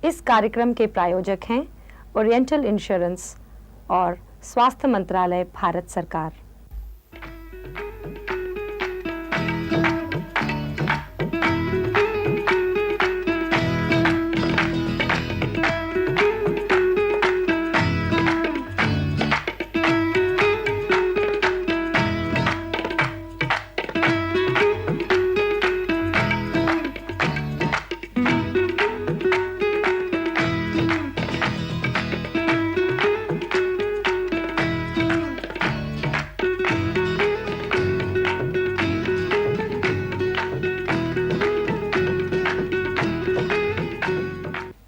इस कार्यक्रम के प्रायोजक हैं ओरिएंटल इंश्योरेंस और स्वास्थ्य मंत्रालय, भारत सरकार।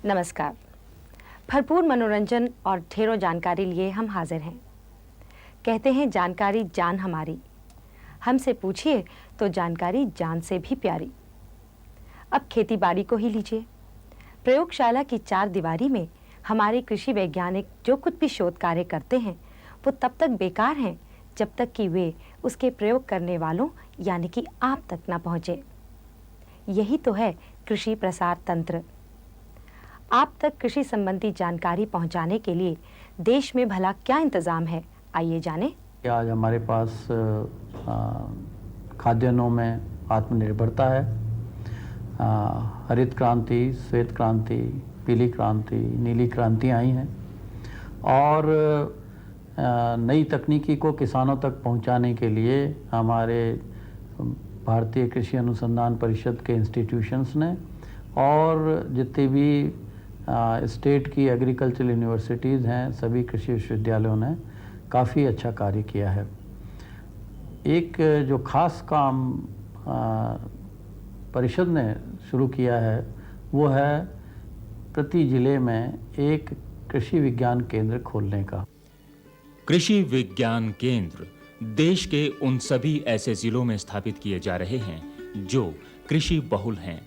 नमस्कार। भरपूर मनोरंजन और ढेरों जानकारी लिए हम हाजिर हैं। कहते हैं जानकारी जान हमारी, हमसे पूछिए तो जानकारी जान से भी प्यारी। अब खेती बाड़ी को ही लीजिए। प्रयोगशाला की चार दीवारी में हमारे कृषि वैज्ञानिक जो कुछ भी शोध कार्य करते हैं वो तब तक बेकार हैं जब तक कि वे उसके प्रयोग करने वालों यानी कि आप तक ना पहुँचे। यही तो है कृषि प्रसार तंत्र। आप तक कृषि संबंधी जानकारी पहुंचाने के लिए देश में भला क्या इंतजाम है, आइए जानें। आज हमारे पास खाद्यान्नों में आत्मनिर्भरता है। हरित क्रांति, श्वेत क्रांति, पीली क्रांति, नीली क्रांति आई हैं और नई तकनीकी को किसानों तक पहुंचाने के लिए हमारे भारतीय कृषि अनुसंधान परिषद के इंस्टीट्यूशंस ने और जितने भी स्टेट की एग्रीकल्चरल यूनिवर्सिटीज़ हैं, सभी कृषि विश्वविद्यालयों ने काफ़ी अच्छा कार्य किया है। एक जो खास काम परिषद ने शुरू किया है वो है प्रति जिले में एक कृषि विज्ञान केंद्र खोलने का। कृषि विज्ञान केंद्र देश के उन सभी ऐसे जिलों में स्थापित किए जा रहे हैं जो कृषि बहुल हैं।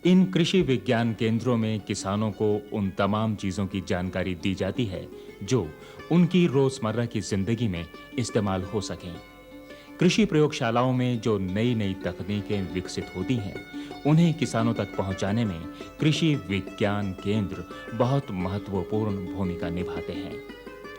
इन कृषि विज्ञान केंद्रों में किसानों को उन तमाम चीजों की जानकारी दी जाती है जो उनकी रोजमर्रा की जिंदगी में इस्तेमाल हो सकें। कृषि प्रयोगशालाओं में जो नई नई तकनीकें विकसित होती हैं उन्हें किसानों तक पहुंचाने में कृषि विज्ञान केंद्र बहुत महत्वपूर्ण भूमिका निभाते हैं।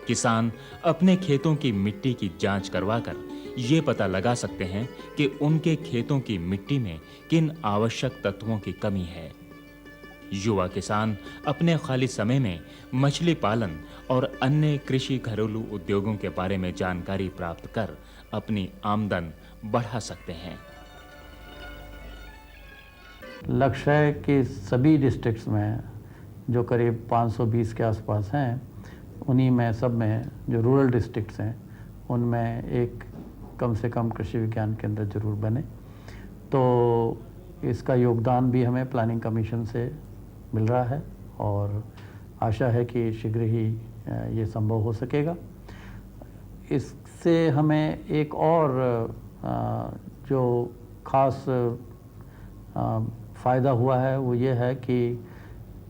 किसान अपने खेतों की मिट्टी की जांच करवाकर ये पता लगा सकते हैं कि उनके खेतों की मिट्टी में किन आवश्यक तत्वों की कमी है। युवा किसान अपने खाली समय में मछली पालन और अन्य कृषि घरेलू उद्योगों के बारे में जानकारी प्राप्त कर अपनी आमदन बढ़ा सकते हैं। लक्ष्य है कि सभी डिस्ट्रिक्ट्स में जो करीब 520 के आसपास हैं, उन्हीं में सब में जो रूरल डिस्ट्रिक्ट्स हैं उनमें एक कम से कम कृषि विज्ञान केंद्र जरूर बने। तो इसका योगदान भी हमें प्लानिंग कमीशन से मिल रहा है और आशा है कि शीघ्र ही ये संभव हो सकेगा। इससे हमें एक और जो खास फ़ायदा हुआ है वो ये है कि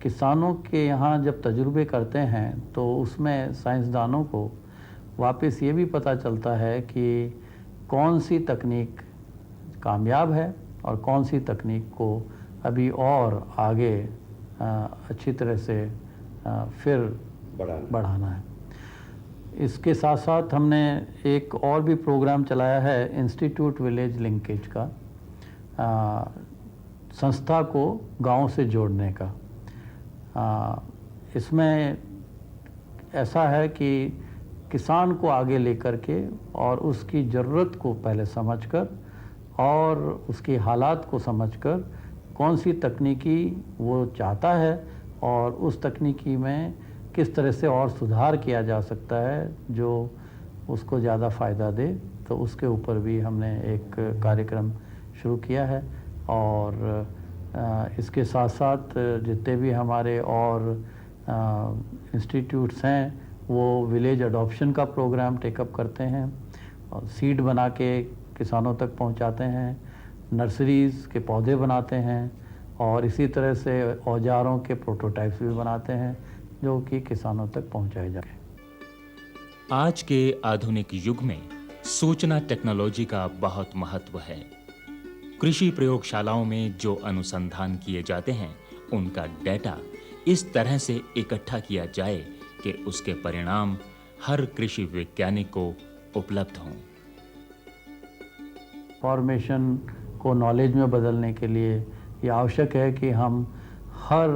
किसानों के यहाँ जब तजुर्बे करते हैं तो उसमें साइंसदानों को वापस ये भी पता चलता है कि कौन सी तकनीक कामयाब है और कौन सी तकनीक को अभी और आगे अच्छी तरह से फिर बढ़ाना है। इसके साथ साथ हमने एक और भी प्रोग्राम चलाया है इंस्टीट्यूट विलेज लिंकेज का, संस्था को गांव से जोड़ने का। इसमें ऐसा है कि किसान को आगे लेकर के और उसकी ज़रूरत को पहले समझकर और उसकी हालात को समझकर कौन सी तकनीकी वो चाहता है और उस तकनीकी में किस तरह से और सुधार किया जा सकता है जो उसको ज़्यादा फ़ायदा दे, तो उसके ऊपर भी हमने एक कार्यक्रम शुरू किया है। और इसके साथ साथ जितने भी हमारे और इंस्टीट्यूट्स हैं वो विलेज अडॉप्शन का प्रोग्राम टेकअप करते हैं और सीड बना के किसानों तक पहुंचाते हैं, नर्सरीज़ के पौधे बनाते हैं और इसी तरह से औजारों के प्रोटोटाइप्स भी बनाते हैं जो कि किसानों तक पहुंचाए जाए। आज के आधुनिक युग में सूचना टेक्नोलॉजी का बहुत महत्व है। कृषि प्रयोगशालाओं में जो अनुसंधान किए जाते हैं उनका डेटा इस तरह से इकट्ठा किया जाए कि उसके परिणाम हर कृषि वैज्ञानिक को उपलब्ध हों। फॉर्मेशन को नॉलेज में बदलने के लिए ये आवश्यक है कि हम हर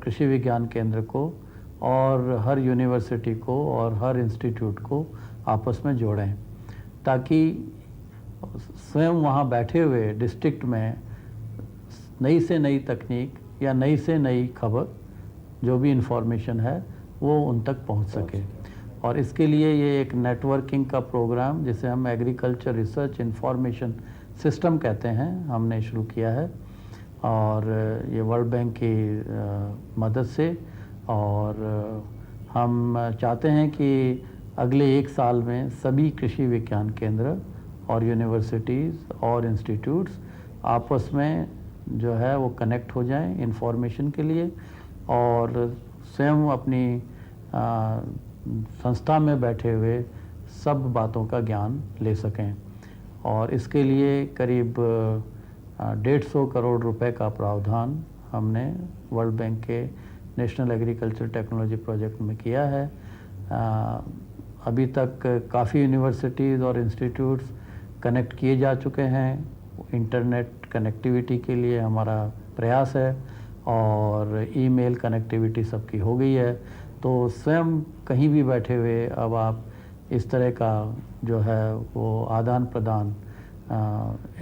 कृषि विज्ञान केंद्र को और हर यूनिवर्सिटी को और हर इंस्टीट्यूट को आपस में जोड़ें, ताकि स्वयं वहाँ बैठे हुए डिस्ट्रिक्ट में नई से नई तकनीक या नई से नई खबर जो भी इंफॉर्मेशन है वो उन तक पहुँच सके। और इसके लिए ये एक नेटवर्किंग का प्रोग्राम जिसे हम एग्रीकल्चर रिसर्च इंफॉर्मेशन सिस्टम कहते हैं, हमने शुरू किया है। और ये वर्ल्ड बैंक की मदद से, और हम चाहते हैं कि अगले 1 साल में सभी कृषि विज्ञान केंद्र और यूनिवर्सिटीज़ और इंस्टीट्यूट्स आपस में जो है वो कनेक्ट हो जाएं इंफॉर्मेशन के लिए, और स्वयं अपनी संस्था में बैठे हुए सब बातों का ज्ञान ले सकें। और इसके लिए करीब 150 करोड़ रुपए का प्रावधान हमने वर्ल्ड बैंक के नेशनल एग्रीकल्चर टेक्नोलॉजी प्रोजेक्ट में किया है। अभी तक काफ़ी यूनिवर्सिटीज़ और इंस्टीट्यूट्स कनेक्ट किए जा चुके हैं। इंटरनेट कनेक्टिविटी के लिए हमारा प्रयास है, और ईमेल कनेक्टिविटी सबकी हो गई है। तो स्वयं कहीं भी बैठे हुए अब आप इस तरह का जो है वो आदान प्रदान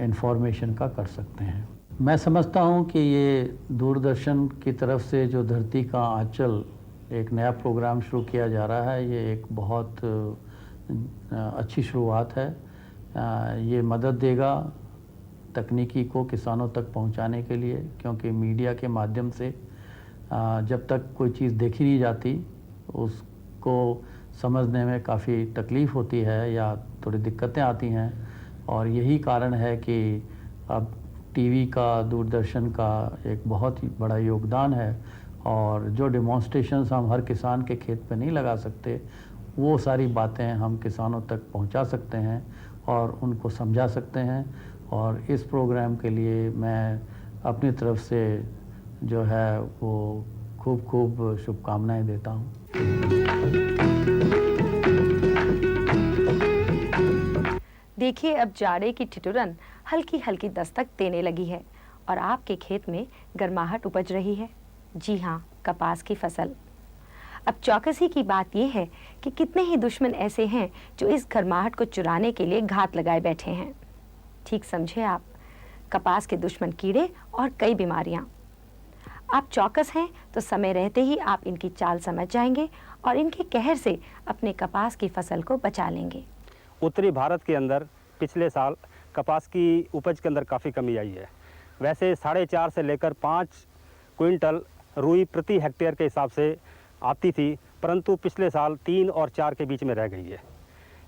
इंफॉर्मेशन का कर सकते हैं। मैं समझता हूँ कि ये दूरदर्शन की तरफ से जो धरती का आंचल एक नया प्रोग्राम शुरू किया जा रहा है, ये एक बहुत अच्छी शुरुआत है। ये मदद देगा तकनीकी को किसानों तक पहुंचाने के लिए, क्योंकि मीडिया के माध्यम से जब तक कोई चीज़ देखी नहीं जाती उसको समझने में काफ़ी तकलीफ़ होती है या थोड़ी दिक्कतें आती हैं। और यही कारण है कि अब टीवी का, दूरदर्शन का एक बहुत ही बड़ा योगदान है, और जो डेमोन्स्ट्रेशंस हम हर किसान के खेत पे नहीं लगा सकते, वो सारी बातें हम किसानों तक पहुंचा सकते हैं और उनको समझा सकते हैं। और इस प्रोग्राम के लिए मैं अपनी तरफ से जो है वो खूब खूब शुभकामनाएं देता हूँ। देखिए, अब जाड़े की ठिठुरन हल्की हल्की दस्तक देने लगी है और आपके खेत में गर्माहट उपज रही है। जी हाँ, कपास की फसल। अब चौकसी की बात यह है कि कितने ही दुश्मन ऐसे हैं जो इस गर्माहट को चुराने के लिए घात लगाए बैठे हैं। ठीक समझे आप, कपास के दुश्मन कीड़े और कई बीमारियां। आप चौकस हैं तो समय रहते ही आप इनकी चाल समझ जाएंगे और इनके कहर से अपने कपास की फसल को बचा लेंगे। उत्तरी भारत के अंदर पिछले साल कपास की उपज के अंदर काफ़ी कमी आई है। वैसे 4.5 से लेकर 5 क्विंटल रुई प्रति हेक्टेयर के हिसाब से आती थी, परंतु पिछले साल 3 और 4 के बीच में रह गई है।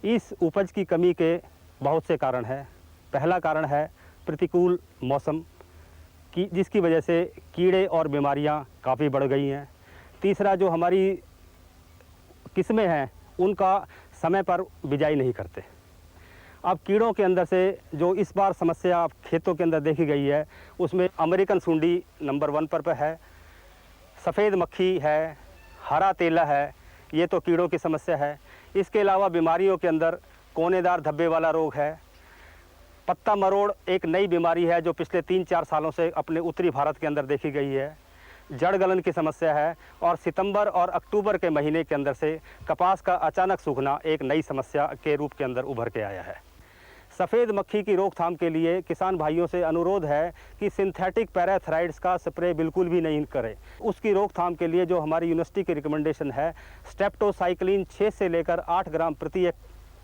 इस उपज की कमी के बहुत से कारण हैं। पहला कारण है प्रतिकूल मौसम की, जिसकी वजह से कीड़े और बीमारियां काफ़ी बढ़ गई हैं। तीसरा, जो हमारी किस्में हैं उनका समय पर बिजाई नहीं करते। अब कीड़ों के अंदर से जो इस बार समस्या खेतों के अंदर देखी गई है, उसमें अमेरिकन सुंडी नंबर 1 पर है, सफ़ेद मक्खी है, हरा तेला है, ये तो कीड़ों की समस्या है। इसके अलावा बीमारियों के अंदर कोनेदार धब्बे वाला रोग है, पत्ता मरोड़ एक नई बीमारी है जो पिछले 3-4 सालों से अपने उत्तरी भारत के अंदर देखी गई है, जड़ गलन की समस्या है, और सितंबर और अक्टूबर के महीने के अंदर से कपास का अचानक सूखना एक नई समस्या के रूप के अंदर उभर के आया है। सफ़ेद मक्खी की रोकथाम के लिए किसान भाइयों से अनुरोध है कि सिंथेटिक पैराथराइड्स का स्प्रे बिल्कुल भी नहीं करें। उसकी रोकथाम के लिए जो हमारी यूनिवर्सिटी की रिकमेंडेशन है, स्टेप्टोसाइक्लिन 6 से लेकर 8 ग्राम प्रति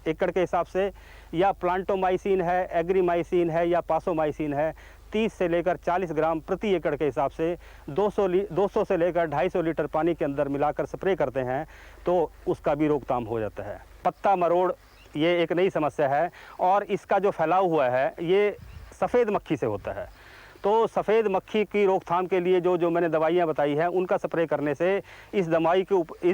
एकड़ के हिसाब से, या प्लांटोमाइसिन है, एग्रीमाइसिन है, या पासोमाइसिन है, 30 से लेकर 40 ग्राम प्रति एकड़ के हिसाब से 200 से लेकर 250 लीटर पानी के अंदर मिलाकर स्प्रे करते हैं तो उसका भी रोकथाम हो जाता है। पत्ता मरोड़ ये एक नई समस्या है, और इसका जो फैलाव हुआ है ये सफ़ेद मक्खी से होता है। तो सफ़ेद मक्खी की रोकथाम के लिए जो मैंने दवाइयाँ बताई हैं उनका स्प्रे करने से इस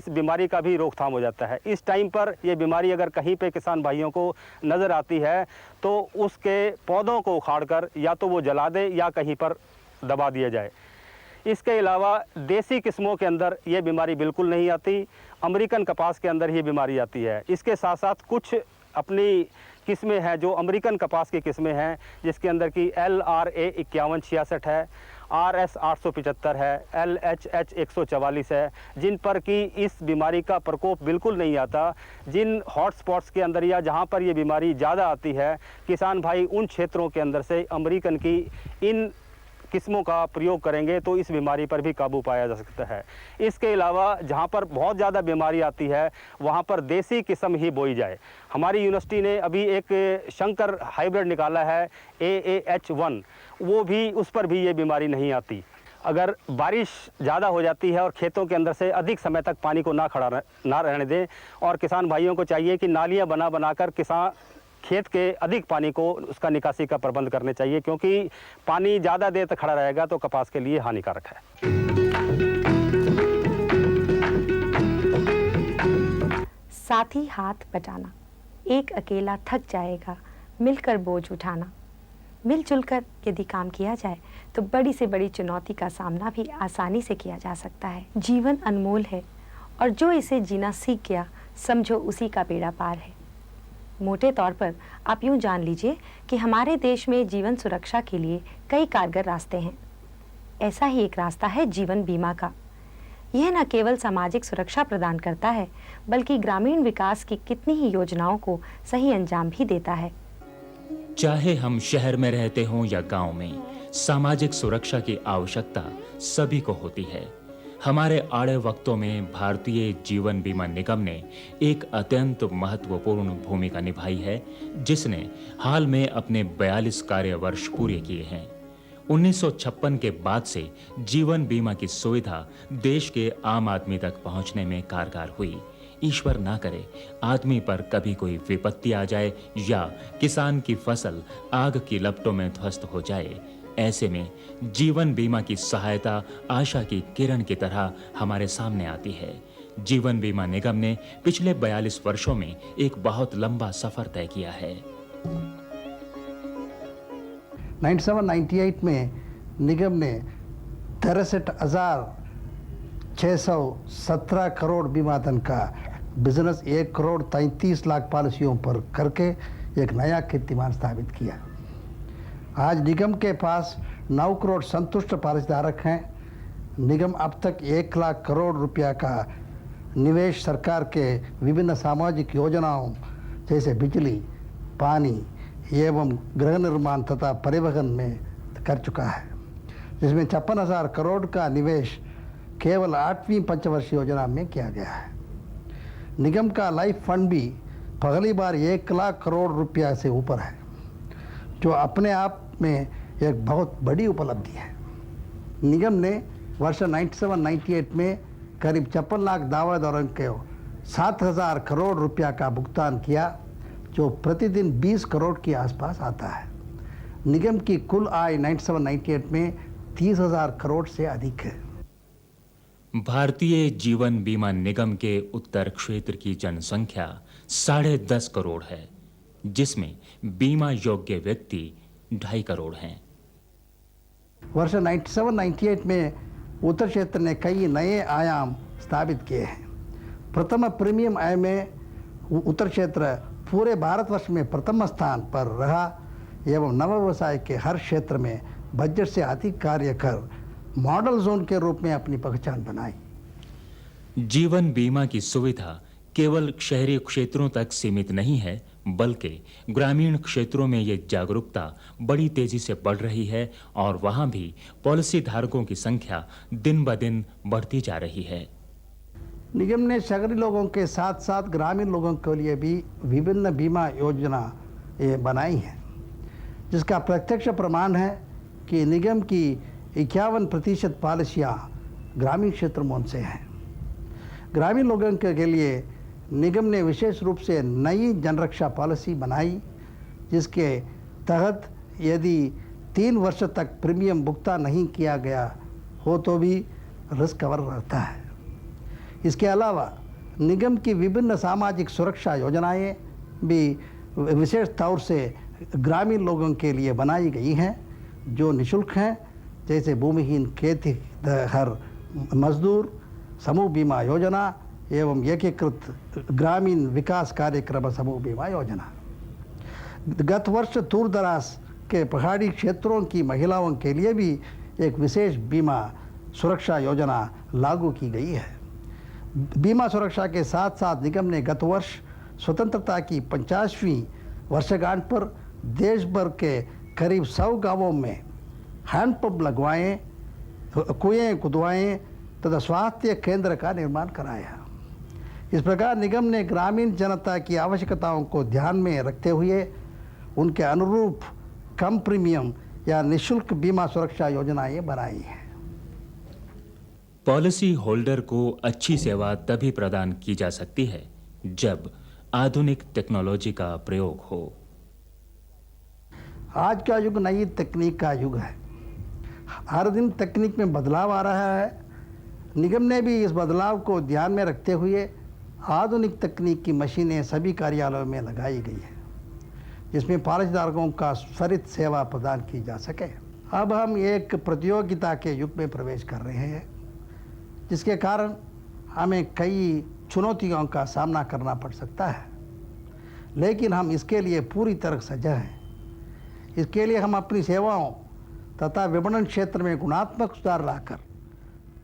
बीमारी का भी रोकथाम हो जाता है। इस टाइम पर ये बीमारी अगर कहीं पे किसान भाइयों को नज़र आती है तो उसके पौधों को उखाड़कर या तो वो जला दे या कहीं पर दबा दिया जाए। इसके अलावा देसी किस्मों के अंदर ये बीमारी बिल्कुल नहीं आती, अमेरिकन कपास के अंदर ये बीमारी आती है। इसके साथ साथ कुछ अपनी किस्में हैं जो अमेरिकन कपास की किस्में हैं, जिसके अंदर की LRA 5166 है, RS 875 है, LHH 144 है, जिन पर कि इस बीमारी का प्रकोप बिल्कुल नहीं आता। जिन हॉटस्पॉट्स के अंदर या जहां पर ये बीमारी ज़्यादा आती है, किसान भाई उन क्षेत्रों के अंदर से अमेरिकन की इन किस्मों का प्रयोग करेंगे तो इस बीमारी पर भी काबू पाया जा सकता है। इसके अलावा जहां पर बहुत ज़्यादा बीमारी आती है वहां पर देसी किस्म ही बोई जाए। हमारी यूनिवर्सिटी ने अभी एक शंकर हाइब्रिड निकाला है AAH1, वो भी, उस पर भी ये बीमारी नहीं आती। अगर बारिश ज़्यादा हो जाती है और खेतों के अंदर से अधिक समय तक पानी को ना रहने दें, और किसान भाइयों को चाहिए कि नालियाँ बनाकर किसान खेत के अधिक पानी को उसका निकासी का प्रबंध करने चाहिए, क्योंकि पानी ज़्यादा देर तक खड़ा रहेगा तो कपास के लिए हानिकारक है। साथी हाथ बटाना, एक अकेला थक जाएगा मिलकर बोझ उठाना। मिलजुल कर यदि काम किया जाए तो बड़ी से बड़ी चुनौती का सामना भी आसानी से किया जा सकता है। जीवन अनमोल है और जो इसे जीना सीख गया समझो उसी का बेड़ा पार है। मोटे तौर पर आप यूँ जान लीजिए कि हमारे देश में जीवन सुरक्षा के लिए कई कारगर रास्ते हैं। ऐसा ही एक रास्ता है जीवन बीमा का। यह न केवल सामाजिक सुरक्षा प्रदान करता है बल्कि ग्रामीण विकास की कितनी ही योजनाओं को सही अंजाम भी देता है। चाहे हम शहर में रहते हों या गांव में, सामाजिक सुरक्षा की आवश्यकता सभी को होती है। हमारे आड़े वक्तों में भारतीय जीवन बीमा निगम ने एक अत्यंत महत्वपूर्ण भूमिका निभाई है, जिसने हाल में अपने 42 कार्य वर्ष पूरे किए हैं। 1956 के बाद से जीवन बीमा की सुविधा देश के आम आदमी तक पहुंचने में कारगर हुई। ईश्वर ना करे आदमी पर कभी कोई विपत्ति आ जाए या किसान की फसल आग की लपटों में ध्वस्त हो जाए। ऐसे में जीवन बीमा की सहायता आशा की किरण की तरह हमारे सामने आती है। जीवन बीमा निगम ने पिछले 42 वर्षों में एक बहुत लंबा सफर तय किया है। 97-98 में निगम ने 63,617 करोड़ बीमा धन का बिजनेस 1 करोड़ 33 लाख पॉलिसियों पर करके एक नया कीर्तिमान स्थापित किया। आज निगम के पास 9 करोड़ संतुष्ट पॉलिसीधारक हैं। निगम अब तक 1 लाख करोड़ रुपया का निवेश सरकार के विभिन्न सामाजिक योजनाओं जैसे बिजली, पानी एवं गृह निर्माण तथा परिवहन में कर चुका है, जिसमें 56,000 करोड़ का निवेश केवल 8वीं पंचवर्षीय योजना में किया गया है। निगम का लाइफ फंड भी पहली बार 1 लाख करोड़ रुपया से ऊपर है, जो अपने आप में एक बहुत बड़ी उपलब्धि है। निगम ने वर्ष 97-98 में करीब 56 लाख दावेदारों के 7,000 करोड़ रुपया का भुगतान किया, जो प्रतिदिन 20 करोड़ के आसपास आता है। निगम की कुल आय 97-98 में 30,000 करोड़ से अधिक है। भारतीय जीवन बीमा निगम के उत्तर क्षेत्र की जनसंख्या 10.5 करोड़ है, जिसमें बीमा योग्य व्यक्ति 2.5 करोड़ हैं। वर्ष 97-98 में उत्तर क्षेत्र ने कई नए आयाम स्थापित किए हैं। प्रथम प्रीमियम आय में उत्तर क्षेत्र पूरे भारतवर्ष में प्रथम स्थान पर रहा एवं नव व्यवसाय के हर क्षेत्र में बजट से अधिक कार्य कर मॉडल जोन के रूप में अपनी पहचान बनाई। जीवन बीमा की सुविधा केवल शहरी क्षेत्रों तक सीमित नहीं है, बल्कि ग्रामीण क्षेत्रों में ये जागरूकता बड़ी तेजी से बढ़ रही है और वहां भी पॉलिसी धारकों की संख्या दिन ब दिन बढ़ती जा रही है। निगम ने शहरी लोगों के साथ साथ ग्रामीण लोगों के लिए भी विभिन्न बीमा योजना बनाई हैं, जिसका प्रत्यक्ष प्रमाण है कि निगम की 51% पॉलिसियाँ ग्रामीण क्षेत्रों से हैं। ग्रामीण लोगों के लिए निगम ने विशेष रूप से नई जनरक्षा पॉलिसी बनाई, जिसके तहत यदि 3 वर्ष तक प्रीमियम भुगतान नहीं किया गया हो तो भी रिस्क कवर रहता है। इसके अलावा निगम की विभिन्न सामाजिक सुरक्षा योजनाएं भी विशेष तौर से ग्रामीण लोगों के लिए बनाई गई हैं, जो निःशुल्क हैं जैसे भूमिहीन खेती हर मजदूर, समूह बीमा योजना एवं एकीकृत ग्रामीण विकास कार्यक्रम समूह बीमा योजना। गत वर्ष दूर दराज के पहाड़ी क्षेत्रों की महिलाओं के लिए भी एक विशेष बीमा सुरक्षा योजना लागू की गई है। बीमा सुरक्षा के साथ साथ निगम ने गत वर्ष स्वतंत्रता की 50वीं वर्षगांठ पर देश भर के करीब 100 गांवों में हैंडपंप लगवाए, कुएं खुदवाए तथा स्वास्थ्य केंद्र का निर्माण कराया। इस प्रकार निगम ने ग्रामीण जनता की आवश्यकताओं को ध्यान में रखते हुए उनके अनुरूप कम प्रीमियम या निःशुल्क बीमा सुरक्षा योजनाएं बनाई हैं। पॉलिसी होल्डर को अच्छी सेवा तभी प्रदान की जा सकती है जब आधुनिक टेक्नोलॉजी का प्रयोग हो। आज का युग नई तकनीक का युग है। हर दिन तकनीक में बदलाव आ रहा है। निगम ने भी इस बदलाव को ध्यान में रखते हुए आधुनिक तकनीक की मशीनें सभी कार्यालयों में लगाई गई है, जिसमें पॉलिसीधारकों का त्वरित सेवा प्रदान की जा सके। अब हम एक प्रतियोगिता के युग में प्रवेश कर रहे हैं, जिसके कारण हमें कई चुनौतियों का सामना करना पड़ सकता है, लेकिन हम इसके लिए पूरी तरह सजग हैं। इसके लिए हम अपनी सेवाओं तथा विपणन क्षेत्र में गुणात्मक सुधार लाकर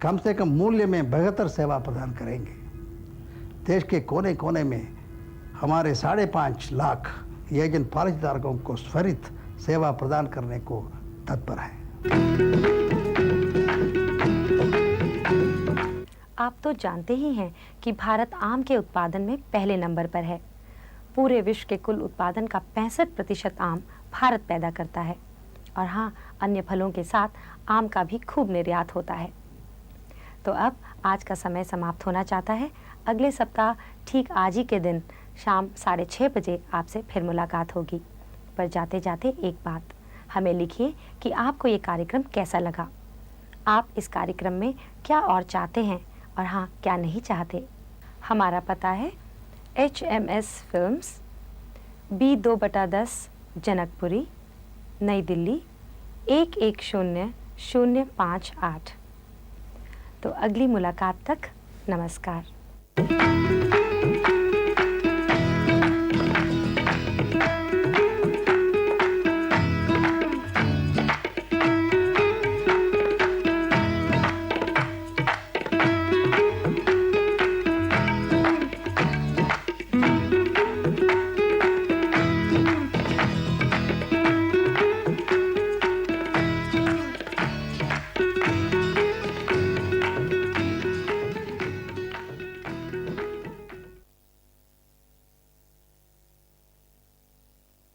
कम से कम मूल्य में बेहतर सेवा प्रदान करेंगे। देश के कोने कोने में हमारे 5.5 लाख एजेंट पॉलिसीधारकों को त्वरित सेवा प्रदान करने को तत्पर हैं। आप तो जानते ही हैं कि भारत आम के उत्पादन में पहले नंबर पर है। पूरे विश्व के कुल उत्पादन का 65% आम भारत पैदा करता है। और हाँ, अन्य फलों के साथ आम का भी खूब निर्यात होता है। तो अब आज का समय समाप्त होना चाहता है। अगले सप्ताह ठीक आज ही के दिन शाम 6:30 बजे आपसे फिर मुलाकात होगी। पर जाते जाते एक बात, हमें लिखिए कि आपको ये कार्यक्रम कैसा लगा। आप इस कार्यक्रम में क्या और चाहते हैं और हाँ, क्या नहीं चाहते। हमारा पता है HMS फिल्म्स, B2/10 जनकपुरी, नई दिल्ली 110058। तो अगली मुलाकात तक नमस्कार।